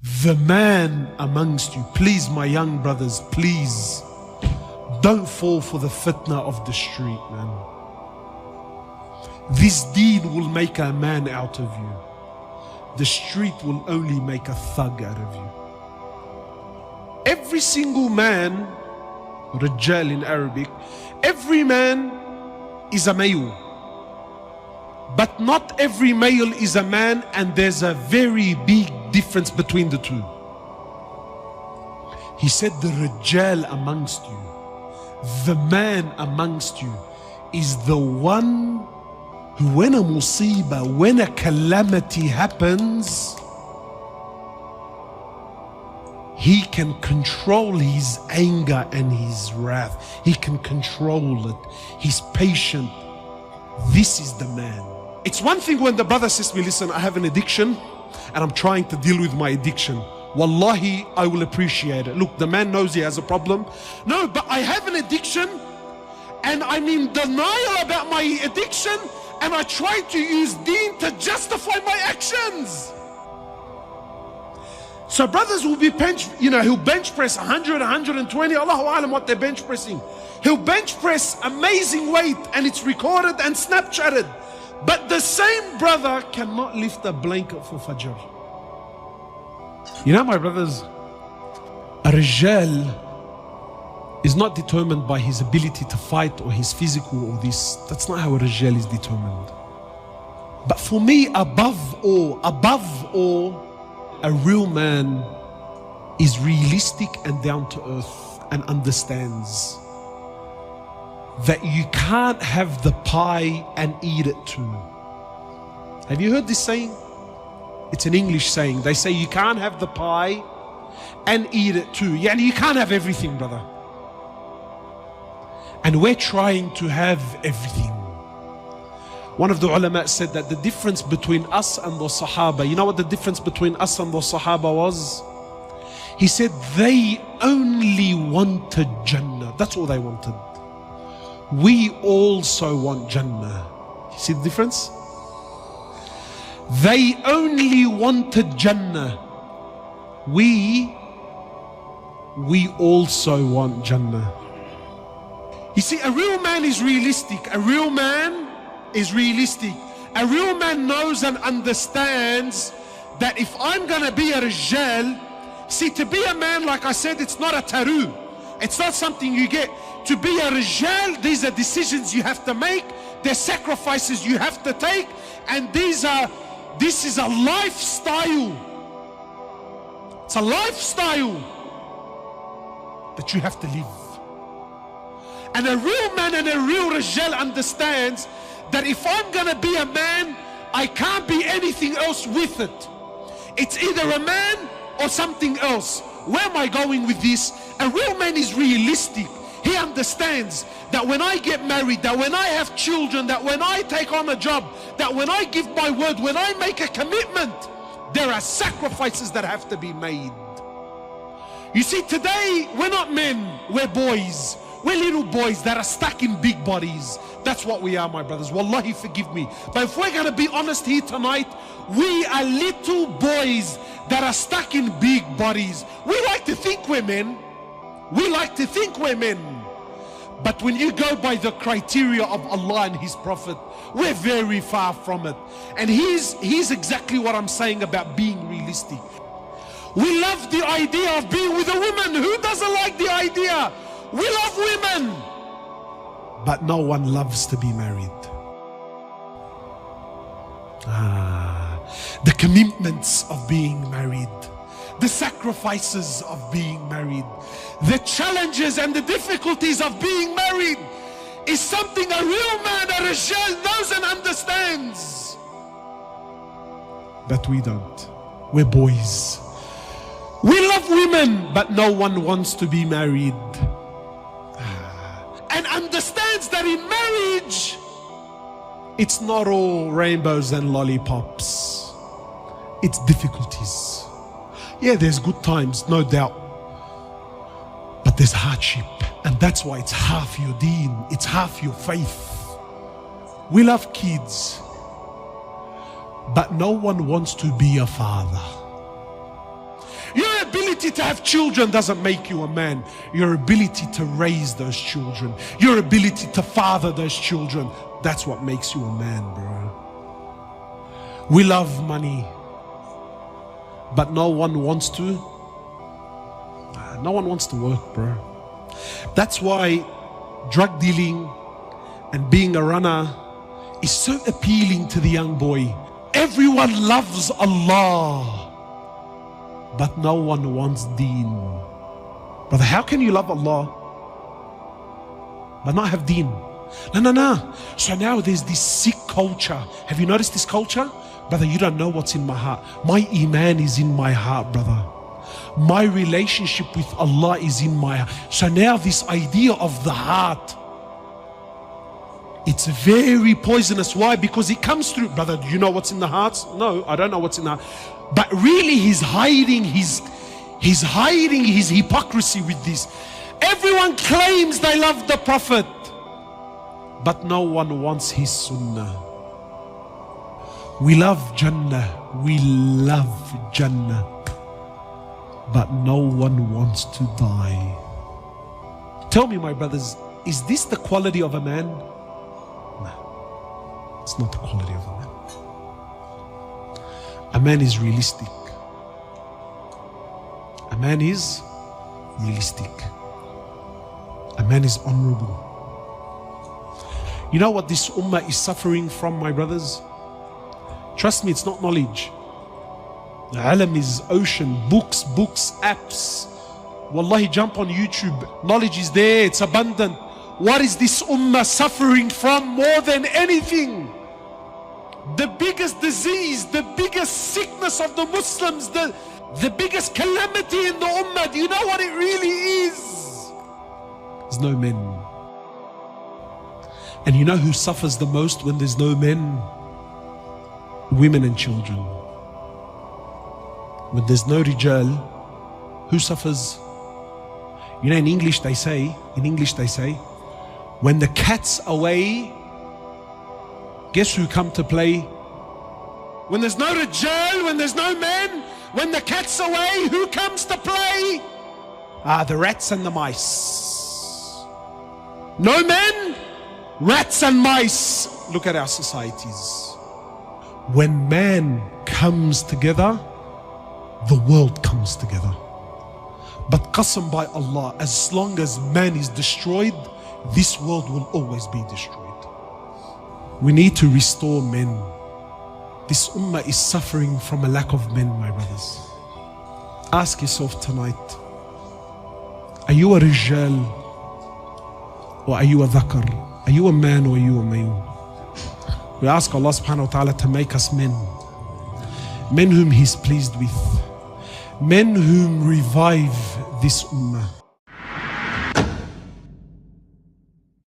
The man amongst you, please my young brothers, please don't fall for the fitna of the street, man. This deen will make a man out of you. The street will only make a thug out of you. Every single man, Rajal in Arabic, every man is a male. But not every male is a man, and there's a very big difference between the two. He said the Rajal amongst you, the man amongst you, is the one who, when a musibah, when a calamity happens, he can control his anger and his wrath. He can control it. He's patient. This is the man. It's one thing when the brother says to me, listen, I have an addiction and I'm trying to deal with my addiction. Wallahi, I will appreciate it. Look, the man knows he has a problem. No, but I have an addiction and I'm in denial about my addiction, and I try to use deen to justify my actions. So brothers will be he'll bench press 100, 120, Allahu Alam what they're bench pressing. He'll bench press amazing weight and it's recorded and Snapchatted. But the same brother cannot lift a blanket for Fajr. You know, my brothers, a Rijal is not determined by his ability to fight or his physical or this. That's not how a Rijal is determined. But for me, above all, a real man is realistic and down to earth and understands that you can't have the pie and eat it too. Have you heard this saying? It's an English saying. They say you can't have the pie and eat it too. Yeah, you can't have everything, brother. And we're trying to have everything. One of the ulama said that the difference between us and the Sahaba, you know what the difference between us and the Sahaba was? He said they only wanted Jannah. That's all they wanted. We also want Jannah. You see the difference? They only wanted Jannah. We also want Jannah. You see, a real man is realistic. A real man is realistic. A real man knows and understands that if I'm gonna be a Rijal, see, to be a man, like I said, it's not a taru. It's not something you get. To be a Rijal, these are decisions you have to make. There's sacrifices you have to take. And this is a lifestyle. It's a lifestyle that you have to live. And a real man and a real Rijal understands that if I'm gonna be a man, I can't be anything else with it. It's either a man or something else. Where am I going with this? A real man is realistic. He understands that when I get married, that when I have children, that when I take on a job, that when I give my word, when I make a commitment, there are sacrifices that have to be made. You see, today we're not men, we're boys. We're little boys that are stuck in big bodies. That's what we are, my brothers. Wallahi, forgive me. But if we're going to be honest here tonight, we are little boys that are stuck in big bodies. We like to think we're men. We like to think we're men. But when you go by the criteria of Allah and His Prophet, we're very far from it. And here's exactly what I'm saying about being realistic. We love the idea of being with a woman. Who doesn't like the idea? We love women, but no one loves to be married. The commitments of being married, the sacrifices of being married, the challenges and the difficulties of being married is something a real man, a Rijal, knows and understands. But we don't. We're boys. We love women, but no one wants to be married. And understands that in marriage, it's not all rainbows and lollipops. It's difficulties. Yeah, there's good times, no doubt. But there's hardship. And that's why it's half your deen. It's half your faith. We love kids. But no one wants to be a father. ability to have children doesn't make you a man. Your ability to raise those children, your ability to father those children, that's what makes you a man, bro. We love money, but no one wants to work, bro. That's why drug dealing and being a runner is so appealing to the young boy. Everyone loves Allah, but no one wants deen. Brother, how can you love Allah but not have deen? No. So now there's this sick culture. Have you noticed this culture? Brother, you don't know what's in my heart. My iman is in my heart, brother. My relationship with Allah is in my heart. So now this idea of the heart, it's very poisonous. Why? Because it comes through. Brother, do you know what's in the hearts? No, I don't know what's in the heart. But really he's hiding his hypocrisy with this. Everyone claims they love the Prophet, but no one wants his sunnah. We love Jannah, but no one wants to die. Tell me, my brothers, is this the quality of a man? No, it's not the quality of a man. A man is realistic. A man is realistic. A man is honorable. You know what this ummah is suffering from, my brothers? Trust me, it's not knowledge. The alam is ocean, books, apps. Wallahi, jump on YouTube. Knowledge is there, it's abundant. What is this ummah suffering from more than anything? The biggest disease, the biggest sickness of the Muslims, the biggest calamity in the ummah. Do you know what it really is? There's no men. And you know who suffers the most when there's no men? Women and children. When there's no rijal, who suffers? You know, in English they say, when the cat's away, guess who come to play? When there's no rijal, when there's no men, when the cat's away, who comes to play? The rats and the mice. No men, rats and mice. Look at our societies. When man comes together, the world comes together. But qasam by Allah, as long as man is destroyed, this world will always be destroyed. We need to restore men. This ummah is suffering from a lack of men, my brothers. Ask yourself tonight, are you a rijal or are you a dhakar? Are you a man or are you a male? We ask Allah subhanahu wa ta'ala to make us men. Men whom He's pleased with. Men whom revive this ummah.